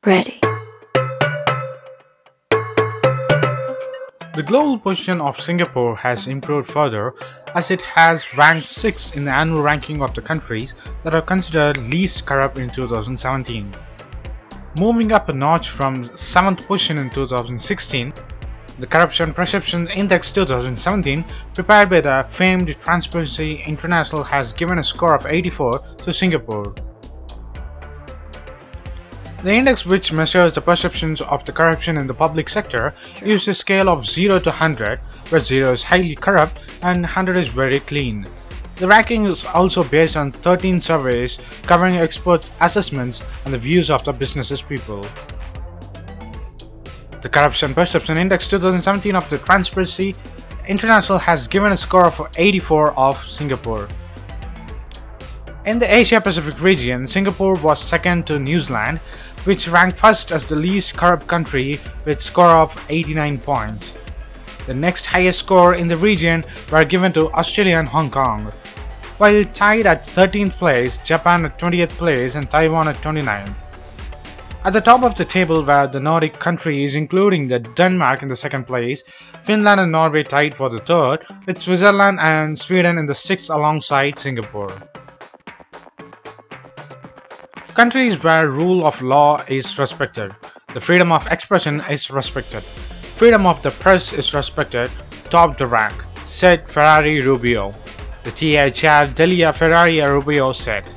Ready. The global position of Singapore has improved further as it has ranked 6th in the annual ranking of the countries that are considered least corrupt in 2017. Moving up a notch from 7th position in 2016, the Corruption Perception Index 2017, prepared by the famed Transparency International, has given a score of 84 to Singapore. The index, which measures the perceptions of the corruption in the public sector, uses a scale of 0 to 100, where 0 is highly corrupt and 100 is very clean. The ranking is also based on 13 surveys covering experts' assessments and the views of the businesses people. The Corruption Perception Index 2017 of the Transparency International has given a score of 84 of Singapore. In the Asia-Pacific region, Singapore was second to New Zealand, which ranked first as the least corrupt country with a score of 89 points. The next highest score in the region were given to Australia and Hong Kong, while tied at 13th place, Japan at 20th place and Taiwan at 29th. At the top of the table were the Nordic countries, including Denmark in the second place, Finland and Norway tied for the third, with Switzerland and Sweden in the sixth alongside Singapore. Countries where rule of law is respected, the freedom of expression is respected, freedom of the press is respected, top the rank, said Ferrari Rubio. The TI chair Delia Ferrari Rubio said.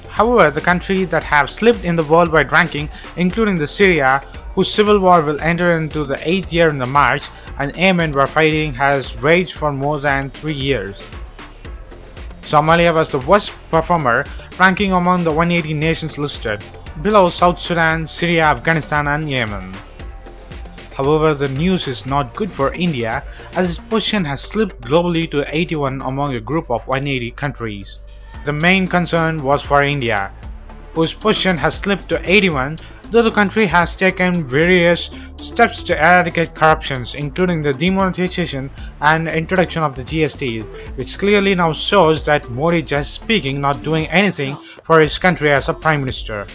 However, the countries that have slipped in the worldwide ranking, including the Syria, whose civil war will enter into the 8th year in the March, and Yemen, where fighting has raged for more than 3 years. Somalia was the worst performer, ranking among the 180 nations listed, below South Sudan, Syria, Afghanistan and Yemen. However, the news is not good for India, as its position has slipped globally to 81 among a group of 180 countries. The main concern was for India, whose position has slipped to 81, though the country has taken various steps to eradicate corruptions, including the demonetization and introduction of the GST, which clearly now shows that Modi just speaking, not doing anything for his country as a Prime Minister.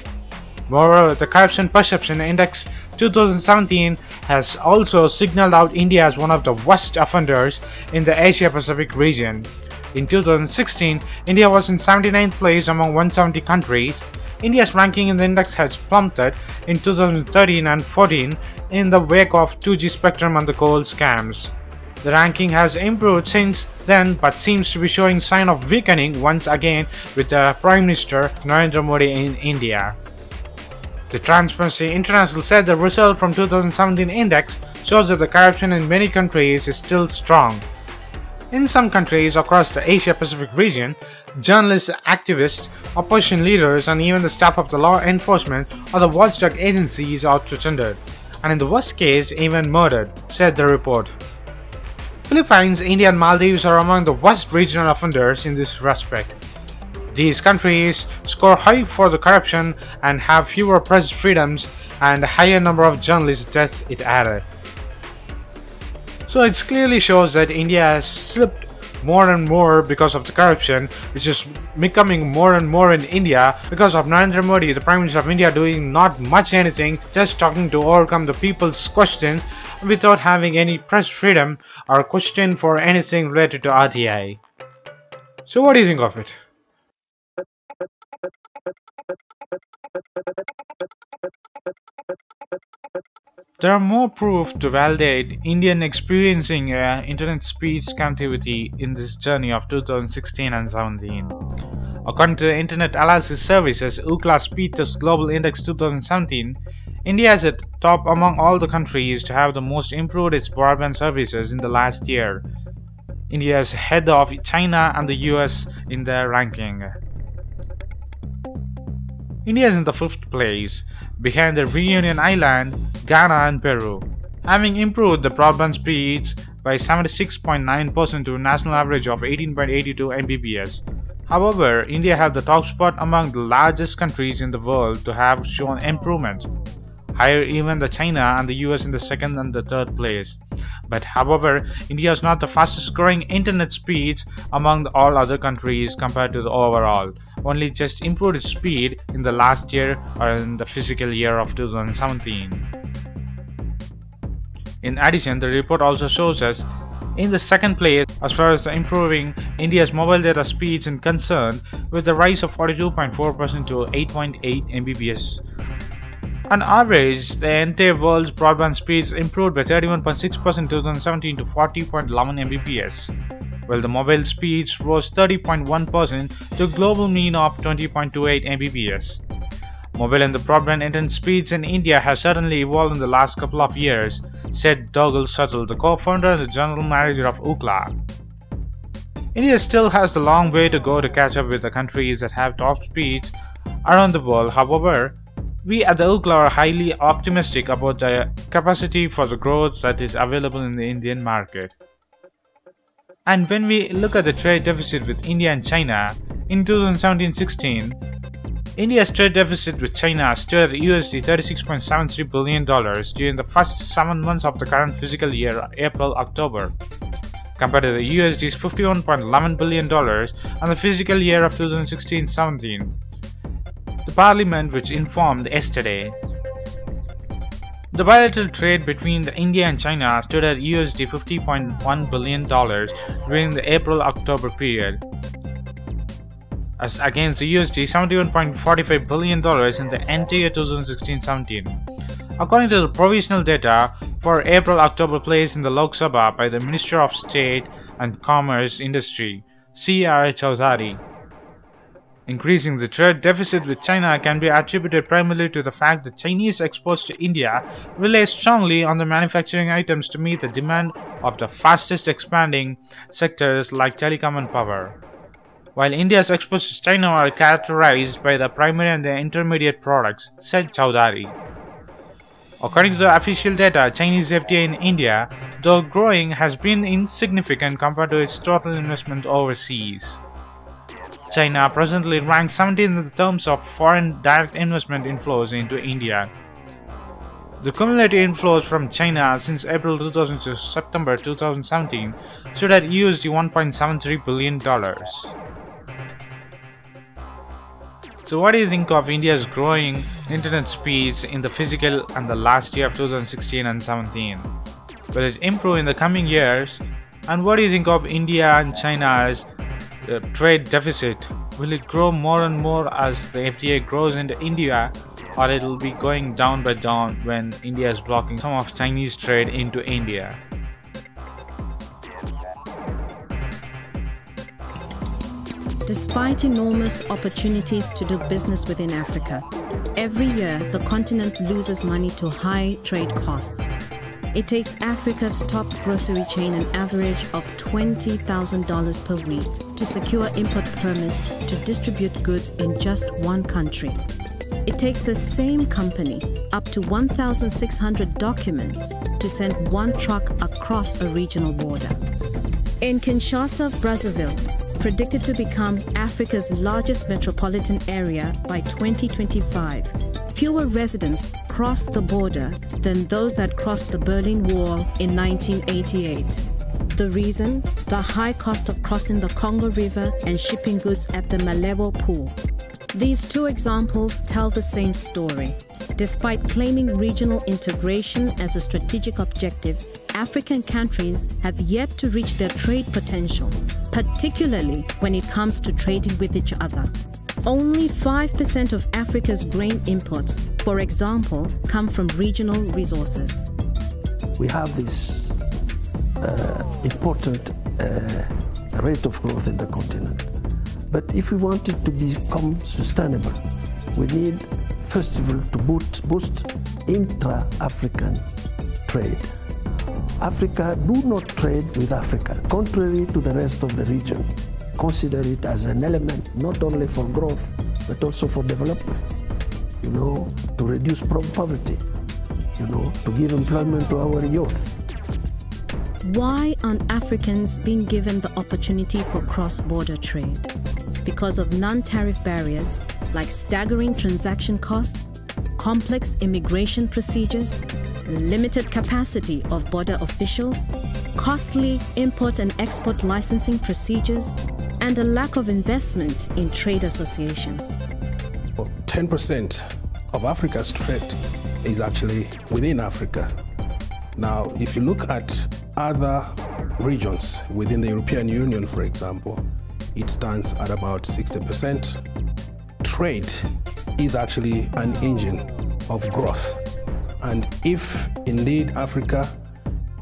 Moreover, the Corruption Perception Index 2017 has also signaled out India as one of the worst offenders in the Asia-Pacific region. In 2016, India was in 79th place among 170 countries. India's ranking in the index has plummeted in 2013 and 14 in the wake of 2G spectrum and the coal scams. The ranking has improved since then, but seems to be showing sign of weakening once again with the Prime Minister Narendra Modi in India. The Transparency International said the result from 2017 index shows that the corruption in many countries is still strong. In some countries across the Asia-Pacific region, journalists, activists, opposition leaders and even the staff of the law enforcement or the watchdog agencies are threatened, and in the worst case even murdered, said the report. Philippines, India and Maldives are among the worst regional offenders in this respect. These countries score high for the corruption and have fewer press freedoms and a higher number of journalist deaths, it added. So it clearly shows that India has slipped more and more because of the corruption, which is becoming more and more in India because of Narendra Modi, the Prime Minister of India, doing not much anything, just talking to overcome the people's questions without having any press freedom or question for anything related to RTI. So what do you think of it? There are more proof to validate Indian experiencing internet speech captivity in this journey of 2016 and 17. According to the Internet Analysis Services Ookla Speedtest Global Index 2017, India is at top among all the countries to have the most improved its broadband services in the last year. India is ahead of China and the US in their ranking. India is in the 5th place, behind the Reunion Island, Ghana and Peru, having improved the broadband speeds by 76.9% to a national average of 18.82 Mbps. However, India had the top spot among the largest countries in the world to have shown improvement. higher even than China and the US in the second and the third place. But however, India is not the fastest growing internet speeds among all other countries compared to the overall, only just improved its speed in the last year or in the fiscal year of 2017. In addition, the report also shows us in the second place as far as improving India's mobile data speeds is concerned, with a rise of 42.4% to 8.8 Mbps. On average, the entire world's broadband speeds improved by 31.6% in 2017 to 40.11 Mbps, while the mobile speeds rose 30.1% to a global mean of 20.28 Mbps. Mobile and the broadband internet speeds in India have certainly evolved in the last couple of years, said Dougal Suttle, the co-founder and the general manager of Ookla. India still has a long way to go to catch up with the countries that have top speeds around the world. However, we at the Ookla are highly optimistic about the capacity for the growth that is available in the Indian market. And when we look at the trade deficit with India and China, in 2017-16, India's trade deficit with China stood at USD $36.73 billion during the first 7 months of the current fiscal year, April-October, compared to the USD $51.11 billion on the fiscal year of 2016-17. The Parliament, which informed yesterday, the bilateral trade between India and China stood at USD $50.1 billion during the April-October period, as against the USD $71.45 billion in the entire 2016-17. According to the provisional data for April-October placed in the Lok Sabha by the Minister of State and Commerce Industry, C.R. Chowdhury, increasing the trade deficit with China can be attributed primarily to the fact that Chinese exports to India rely strongly on the manufacturing items to meet the demand of the fastest expanding sectors like telecom and power, while India's exports to China are characterized by the primary and the intermediate products, said Chowdhury. According to the official data, Chinese FDI in India, though growing, has been insignificant compared to its total investment overseas. China presently ranks 17th in terms of foreign direct investment inflows into India. The cumulative inflows from China since April 2000 to September 2017 stood at USD $1.73 billion. So what do you think of India's growing internet speeds in the fiscal and the last year of 2016 and 17? Will it improve in the coming years? And what do you think of India and China's trade deficit? Will it grow more and more as the FTA grows into India, or it will be going down by down when India is blocking some of Chinese trade into India? Despite enormous opportunities to do business within Africa, every year the continent loses money to high trade costs. It takes Africa's top grocery chain an average of $20,000 per week to secure import permits to distribute goods in just one country. It takes the same company up to 1,600 documents to send one truck across a regional border. In Kinshasa, Brazzaville, predicted to become Africa's largest metropolitan area by 2025, fewer residents cross the border than those that crossed the Berlin Wall in 1988. The reason? The high cost of crossing the Congo River and shipping goods at the Malebo Pool. These two examples tell the same story. Despite claiming regional integration as a strategic objective, African countries have yet to reach their trade potential, particularly when it comes to trading with each other. Only 5% of Africa's grain imports, for example, come from regional resources. We have this important rate of growth in the continent. But if we want it to become sustainable, we need, first of all, to boost intra-African trade. Africa do not trade with Africa, contrary to the rest of the region. Consider it as an element not only for growth, but also for development. To reduce poverty, to give employment to our youth. Why aren't Africans being given the opportunity for cross-border trade? Because of non-tariff barriers like staggering transaction costs, complex immigration procedures, limited capacity of border officials, costly import and export licensing procedures, and a lack of investment in trade associations. 10% of Africa's trade is actually within Africa. Now, if you look at other regions within the European Union, for example, it stands at about 60%. Trade is actually an engine of growth. And if indeed Africa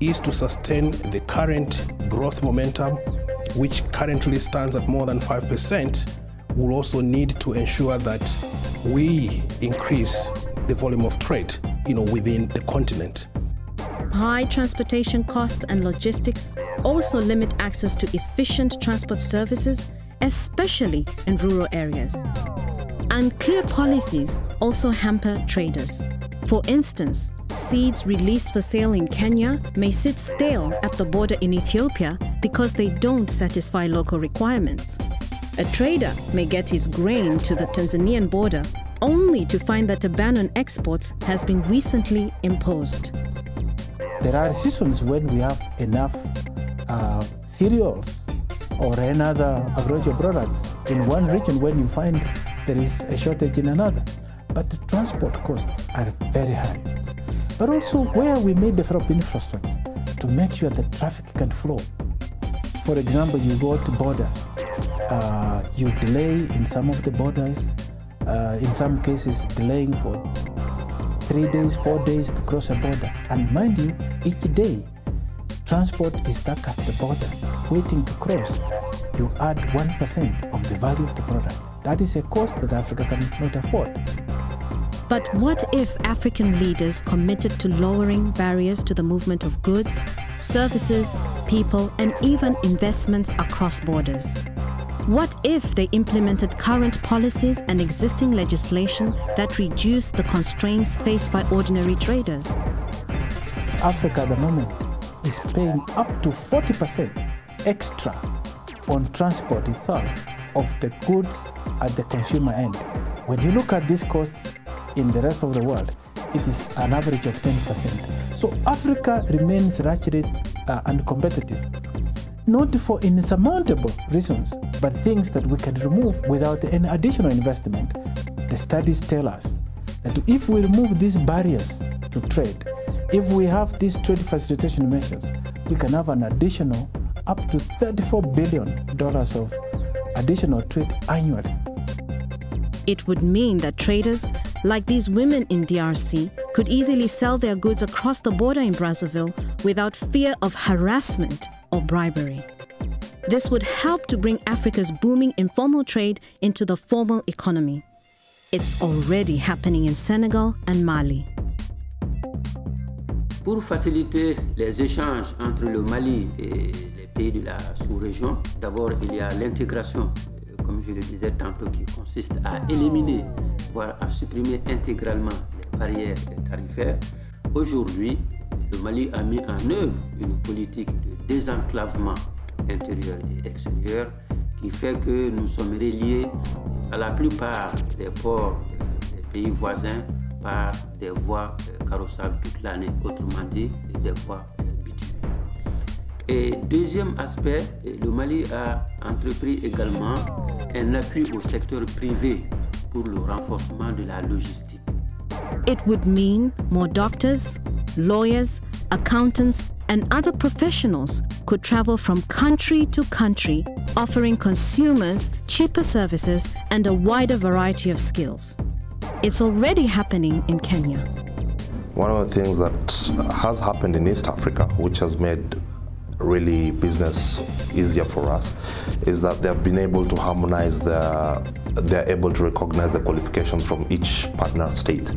is to sustain the current growth momentum, which currently stands at more than 5%, we'll also need to ensure that we increase the volume of trade, within the continent. High transportation costs and logistics also limit access to efficient transport services, especially in rural areas. Unclear policies also hamper traders. For instance, seeds released for sale in Kenya may sit stale at the border in Ethiopia because they don't satisfy local requirements. A trader may get his grain to the Tanzanian border only to find that a ban on exports has been recently imposed. There are seasons when we have enough cereals or any other agricultural products in one region when you find there is a shortage in another. But the transport costs are very high. But also where we may develop infrastructure to make sure that traffic can flow. For example, you go to borders, you delay in some of the borders, in some cases delaying for 3 days, 4 days to cross a border. And mind you, each day, transport is stuck at the border, waiting to cross. You add 1% of the value of the product. That is a cost that Africa cannot afford. But what if African leaders committed to lowering barriers to the movement of goods, services, people, and even investments across borders? What if they implemented current policies and existing legislation that reduce the constraints faced by ordinary traders? Africa at the moment is paying up to 40% extra on transport itself of the goods at the consumer end. When you look at these costs in the rest of the world, it is an average of 10%. So Africa remains ratcheted and competitive, not for insurmountable reasons, but things that we can remove without any additional investment. The studies tell us that if we remove these barriers to trade, if we have these trade facilitation measures, we can have an additional up to $34 billion of additional trade annually. It would mean that traders, like these women in DRC, could easily sell their goods across the border in Brazzaville without fear of harassment or bribery. This would help to bring Africa's booming informal trade into the formal economy. It's already happening in Senegal and Mali. Pour faciliter les échanges entre le Mali et les pays de la sous-région, d'abord il y a l'intégration, comme je le disais tantôt, qui consiste à éliminer, voire à supprimer intégralement les barrières tarifaires. Aujourd'hui, le Mali a mis en œuvre une politique de désenclavement intérieur et extérieur qui fait que nous sommes reliés à la plupart des ports des pays voisins par des voies carrossables toute l'année, autrement dit des voies bitumineuses. Et deuxième aspect, le Mali a entrepris également un appui au secteur privé pour le renforcement de la logistique. It would mean more doctors, lawyers, accountants, and other professionals could travel from country to country, offering consumers cheaper services and a wider variety of skills. It's already happening in Kenya. One of the things that has happened in East Africa, which has made really business easier for us, is that they've been able to harmonize they're able to recognize the qualifications from each partner state.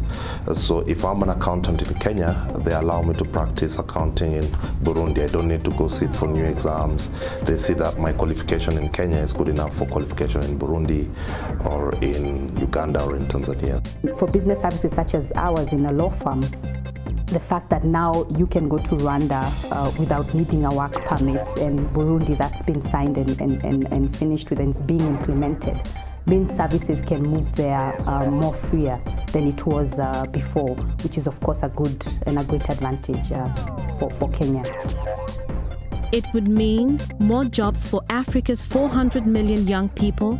So if I'm an accountant in Kenya, they allow me to practice accounting in Burundi. I don't need to go sit for new exams. They see that my qualification in Kenya is good enough for qualification in Burundi or in Uganda or in Tanzania. For business services such as ours in a law firm, the fact that now you can go to Rwanda without needing a work permit, and Burundi that's been signed and finished with and is being implemented, means services can move there more freer than it was before, which is of course a good and a great advantage for Kenya. It would mean more jobs for Africa's 400 million young people,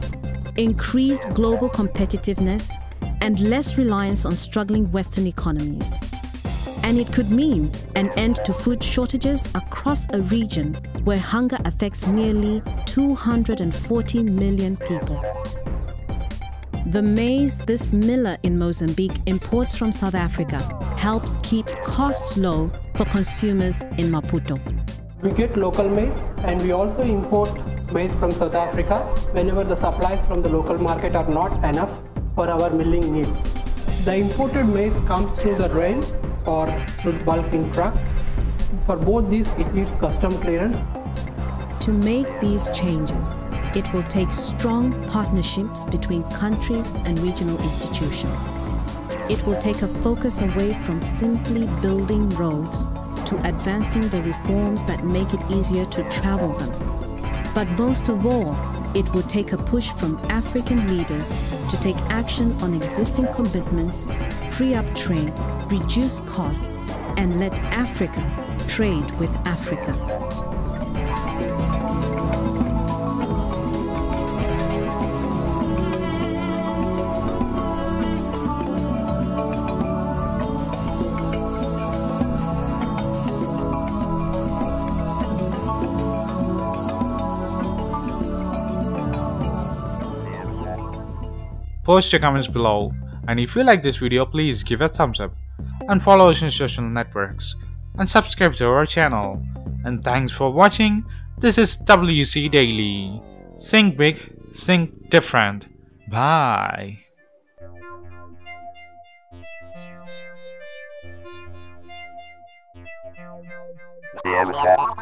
increased global competitiveness, and less reliance on struggling Western economies. And it could mean an end to food shortages across a region where hunger affects nearly 240 million people. The maize this miller in Mozambique imports from South Africa helps keep costs low for consumers in Maputo. We get local maize and we also import maize from South Africa whenever the supplies from the local market are not enough for our milling needs. The imported maize comes through the rail or through bulking trucks. For both these, it needs custom clearance. To make these changes, it will take strong partnerships between countries and regional institutions. It will take a focus away from simply building roads to advancing the reforms that make it easier to travel them. But most of all, it will take a push from African leaders to take action on existing commitments, free up trade, reduce costs, and let Africa trade with Africa. Post your comments below, and if you like this video, please give a thumbs up and follow us on social networks and subscribe to our channel. And thanks for watching. This is WC Daily. Think big, think different. Bye. Yeah.